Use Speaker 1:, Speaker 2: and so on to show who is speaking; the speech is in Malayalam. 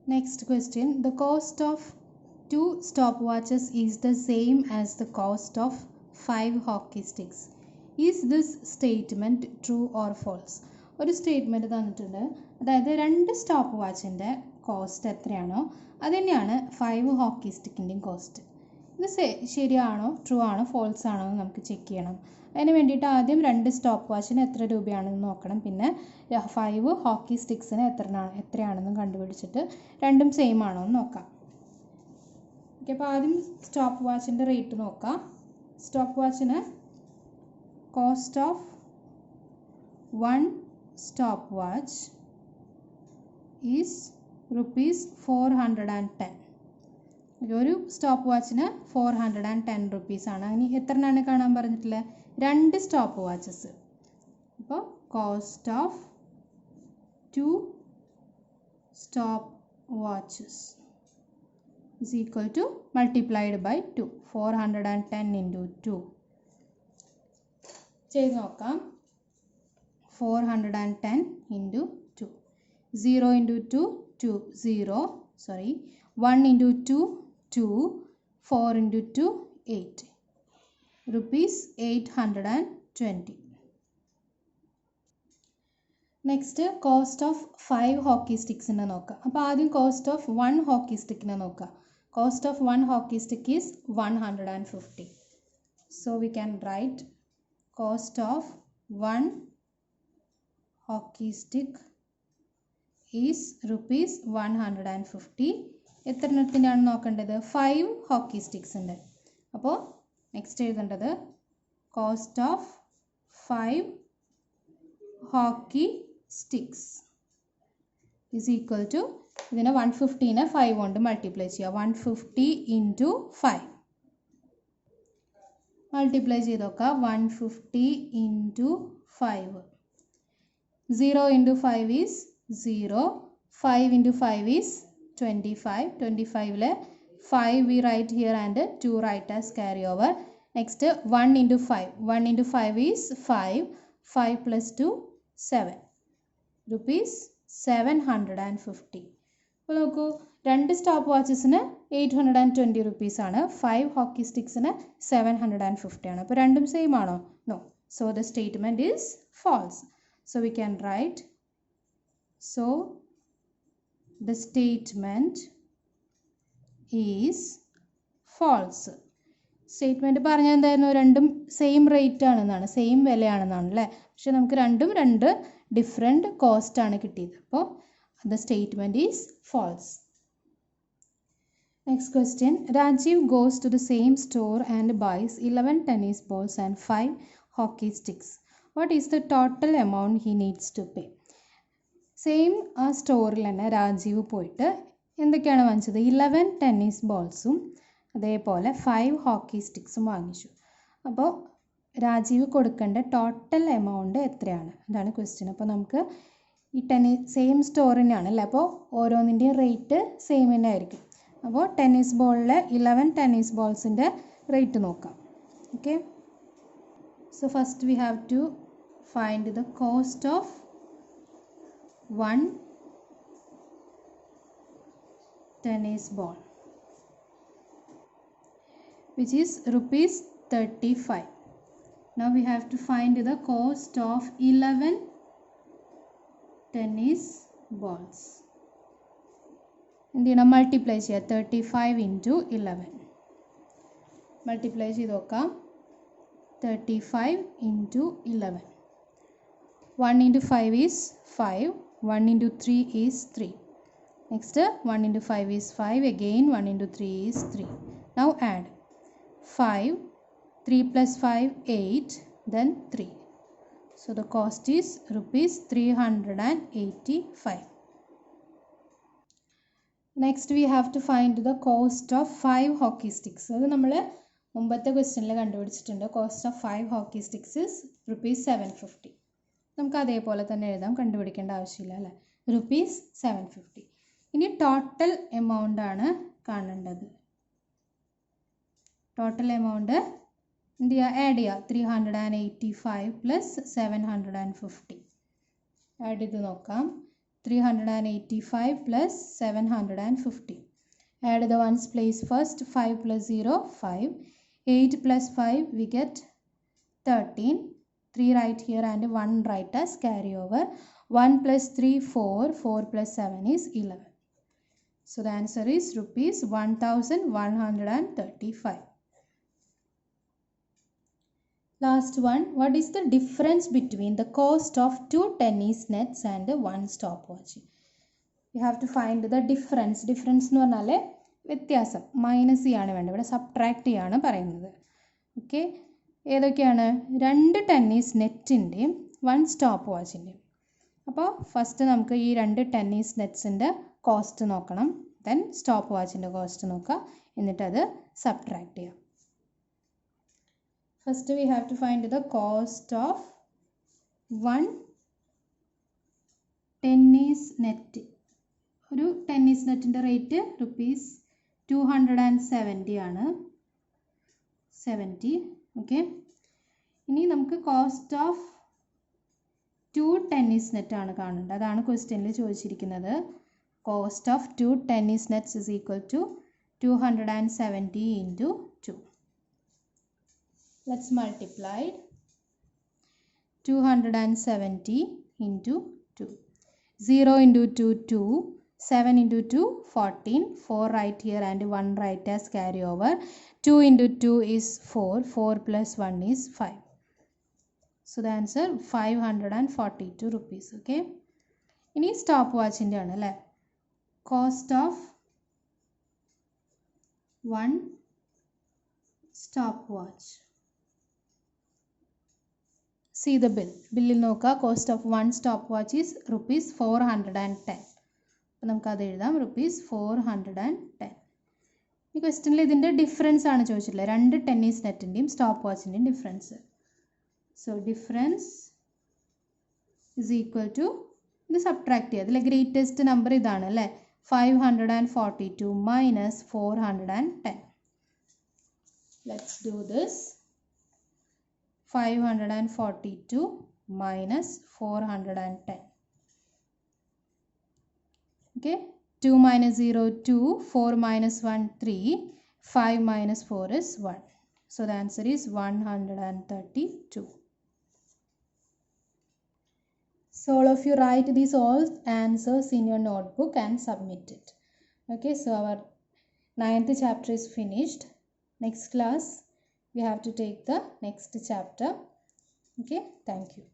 Speaker 1: Next question. The cost of 2 stopwatches is the same as the cost of 5 hockey sticks. Is this statement true or false? ഒരു സ്റ്റേറ്റ്മെൻറ്റ് തന്നിട്ടുണ്ട്. അതായത് 2 സ്റ്റോപ്പ് വാച്ചിൻ്റെ കോസ്റ്റ് എത്രയാണോ അത് തന്നെയാണ് 5 ഹോക്കി സ്റ്റിക്കിൻ്റെയും കോസ്റ്റ്. ഇത് ശരിയാണോ ട്രൂ ആണോ ഫോൾസ് ആണോ എന്ന് നമുക്ക് ചെക്ക് ചെയ്യണം. അതിന് വേണ്ടിയിട്ട് ആദ്യം 2 സ്റ്റോപ്പ് വാച്ചിന് എത്ര രൂപയാണെന്ന് നോക്കണം. പിന്നെ 5 ഹോക്കി സ്റ്റിക്സിന് എത്രയാണെന്ന് കണ്ടുപിടിച്ചിട്ട് രണ്ടും സെയിം ആണോ എന്ന് നോക്കാം. ഓക്കെ, അപ്പോൾ ആദ്യം സ്റ്റോപ്പ് വാച്ചിൻ്റെ റേറ്റ് നോക്കാം. സ്റ്റോപ്പ് വാച്ചിന് കോസ്റ്റ് ഓഫ് 1 stopwatch is ₹410. ഒരു സ്റ്റോപ്പ് വാച്ചിന് 410 റുപ്പീസാണ്. ഇനി എത്രയാണ് കാണാൻ പറഞ്ഞിട്ടില്ല? 2 സ്റ്റോപ്പ് വാച്ചസ്. അപ്പോൾ cost of 2 stop watches is equal to multiplied by 2. 410 into 2 ചെയ്ത് നോക്കാം. 410 into 2. 0 into 2, 2, 0. Sorry. 1 into 2, 2. 4 into 2, 8. Rupees 820. Next, cost of 5 hockey sticks in നോക്കാം. അപ്പോൾ ആദ്യം cost of 1 hockey stick നോക്കാം. Cost of 1 hockey stick is 150. So we can write cost of 1 hockey stick is ₹150. എത്ര എണ്ണത്തിനാണ് നോക്കേണ്ടത്? 5 hockey sticks ഉണ്ട്. അപ്പോൾ നെക്സ്റ്റ് എഴുതേണ്ടത് cost of 5 hockey sticks is equal to ഇതിനെ 150നെ 5 കൊണ്ട് മൾട്ടിപ്ലൈ ചെയ്യുക. 150 into 5 മൾട്ടിപ്ലൈ ചെയ്ത് നോക്കുക. 150 into 5. 0 into 5 is 0. 5 into 5 is 25. 25 5 we write here and 2 write as carry over. Next 1 into 5. 1 into 5 is 5. 5 plus 2 7. Rupees 750. അപ്പോൾ നോക്കൂ, 2 സ്റ്റോപ്പ് വാച്ചസിന് 820 റുപ്പീസ് ആണ്. 5 ഹോക്കി സ്റ്റിക്സിന് 750 ആണ്. അപ്പോൾ രണ്ടും സെയിം ആണോ? No. So the statement is false. So we can write, so the statement is false. സ്റ്റേറ്റ്മെൻറ്റ് പറഞ്ഞാൽ എന്തായിരുന്നു? രണ്ടും സെയിം റേറ്റ് ആണെന്നാണ്, സെയിം വിലയാണെന്നാണ് അല്ലേ. പക്ഷെ നമുക്ക് രണ്ടും 2 ഡിഫറെൻറ്റ് കോസ്റ്റാണ് കിട്ടിയത്. അപ്പോൾ the statement is false. Next question. Rajiv goes to the same store and buys 11 tennis balls and 5 hockey sticks. What is the total amount he needs to pay? Same ആ സ്റ്റോറിൽ തന്നെ രാജീവ് പോയിട്ട് എന്തൊക്കെയാണ് വാങ്ങിച്ചത്? 11 ടെന്നീസ് ബോൾസും അതേപോലെ 5 ഹോക്കി സ്റ്റിക്സും വാങ്ങിച്ചു. അപ്പോൾ രാജീവ് കൊടുക്കേണ്ട ടോട്ടൽ എമൗണ്ട് എത്രയാണ്? അതാണ് ക്വസ്റ്റ്യൻ. അപ്പോൾ നമുക്ക് ഈ സെയിം സ്റ്റോർ തന്നെയാണ് അല്ലേ, അപ്പോൾ ഓരോന്നിൻ്റെയും റേറ്റ് സെയിം തന്നെ ആയിരിക്കും. അപ്പോൾ ടെന്നീസ് ബോളിലെ 11 ടെന്നീസ് ബോൾസിൻ്റെ റേറ്റ് നോക്കാം. Okay, so first we have to find the cost of 1 tennis ball, which is ₹35. Now we have to find the cost of 11 tennis balls. എന്ത് ചെയ്യണം? മൾട്ടിപ്ലൈ ചെയ്യുക. 35 into 11 മൾട്ടിപ്ലൈ ചെയ്ത് നോക്കാം. 35 into 11. 1 into 5 is 5. 1 into 3 is 3. Next 1 into 5 is 5. Again 1 into 3 is 3. Now add 5. 3 plus 5 8. Then 3. So the cost is ₹385. Next we have to find the cost of 5 hockey sticks. അത് നമ്മൾ മുമ്പത്തെ ക്വസ്റ്റ്യനിൽ കണ്ടുപിടിച്ചിട്ടുണ്ട്. Cost of 5 hockey sticks is ₹750. നമുക്ക് അതേപോലെ തന്നെ എഴുതാം, കണ്ടുപിടിക്കേണ്ട ആവശ്യമില്ല അല്ലേ. ₹750. ഇനി ടോട്ടൽ എമൗണ്ട് ആണ് കാണേണ്ടത്. ടോട്ടൽ എമൗണ്ട് എന്ത് ചെയ്യുക? ആഡ് ചെയ്യുക. 385 + 750 ആഡ് ചെയ്ത് നോക്കാം. 385 plus 750. Add the ones place first. 5 plus 0, 5. 8 plus 5, we get 13. 3 right here and 1 right as carry over. 1 plus 3, 4. 4 plus 7 is 11. So the answer is rupees 1135. Last one, what is the difference between the cost of 2 tennis nets and 1 stopwatch? You have to find the difference. Difference എന്ന് പറഞ്ഞാൽ വ്യത്യാസം മൈനസ് ചെയ്യാണ് വേണ്ടത്, ഇവിടെ സബ്ട്രാക്ട് ചെയ്യാണ് പറയുന്നത്. ഓക്കെ, ഏതൊക്കെയാണ്? 2 ടെന്നീസ് നെറ്റിൻ്റെയും 1 സ്റ്റോപ്പ് വാച്ചിൻ്റെയും. അപ്പോൾ ഫസ്റ്റ് നമുക്ക് ഈ 2 ടെന്നീസ് നെറ്റ്സിൻ്റെ കോസ്റ്റ് നോക്കണം, ദെൻ സ്റ്റോപ്പ് വാച്ചിൻ്റെ കോസ്റ്റ് നോക്കുക, എന്നിട്ടത് സബ്ട്രാക്ട് ചെയ്യാം. First we have to find the cost of 1 tennis net. ഒരു ടെന്നീസ് നെറ്റിൻ്റെ റേറ്റ് rupees 270 ആണ്, 70. ഓക്കെ, ഇനി നമുക്ക് കോസ്റ്റ് ഓഫ് 2 ടെന്നീസ് നെറ്റ് ആണ് കാണേണ്ടത്. അതാണ് ക്വസ്റ്റ്യനിൽ ചോദിച്ചിരിക്കുന്നത്. Cost of 2 tennis nets is equal to 270 into 2. Let's multiply 270 into 2. 0 into 2, 2. 7 into 2, 14. 4 right here and 1 right as carry over. 2 into 2 is 4. 4 plus 1 is 5. So the answer 542 rupees. Okay. ഇനി സ്റ്റോപ്പ് വാച്ചിൻ്റെ ആണ് അല്ലേ. Cost of 1 stop watch. See the bill. ബില്ലിൽ നോക്കുക. Cost of 1 stop watch is rupees 410. അപ്പോൾ നമുക്കത് എഴുതാം, rupees 410. ഈ ക്വസ്റ്റ്യനിൽ ഇതിൻ്റെ ഡിഫറൻസ് ആണ് ചോദിച്ചിട്ടുള്ളത്, 2 ടെന്നീസ് നെറ്റിൻ്റെയും സ്റ്റോപ്പ് വാച്ചിൻ്റെയും difference. So difference is equal to, ഇത് സബ്ട്രാക്ട് ചെയ്യുക, അതിലെ ഗ്രേറ്റസ്റ്റ് നമ്പർ ഇതാണ് അല്ലേ, 542 minus 410. Let's do this. 542 minus 410. Okay, 2 minus 0, 2, 4 minus 1, 3, 5 minus 4 is 1. So the answer is 132. So all of you write these all answers in your notebook and submit it. Okay, so our 9th chapter is finished. Next class we have to take the next chapter. Okay, thank you.